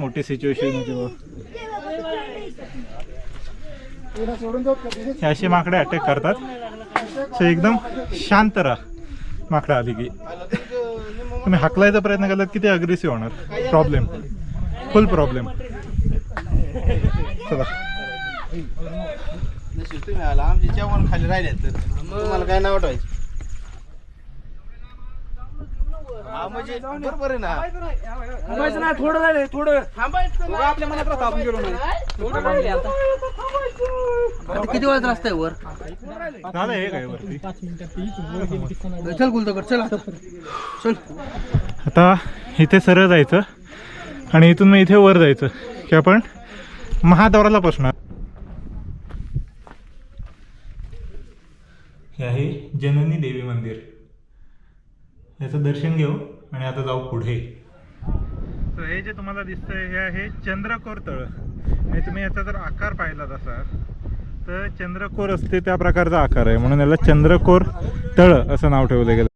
मोठी सिच्युएशन होती बघ. हे असे माकडे अटॅक करतात. सो एकदम शांत राहा माकडं आली की. तुम्ही हाकलायचा प्रयत्न केलात की ते अग्रेसिव्ह होणार. प्रॉब्लेम, फुल प्रॉब्लेम. चला तुम्ही आला आमच्या जेवण खाली राहिले तर तुम्हाला काय नाव ठेवायचं. म्हणजे बरोबर आहे ना. थांबायचं नाही, थोडं राहिले, थोडं थांबायचं. आपल्या मनात राहतो आपण गेलो नाही. किती वेळात रस्ता आहे वर? झालं हे काय वरती. चल गुलदगर चल चल. आता इथे सरळ जायचं आणि इथून मग इथे वर जायचं की आपण महाद्वाराला पोचणार. हे आहे जननी देवी मंदिर. याचं दर्शन घेऊ आणि आता जाऊ पुढे. तर हे जे तुम्हाला दिसतंय हे आहे चंद्रकोर तळ. आणि तुम्ही याचा जर आकार पाहिला तसा तर चंद्रकोर असते त्या प्रकारचा आकार आहे, म्हणून याला चंद्रकोर तळ असं नाव ठेवलं गेलं.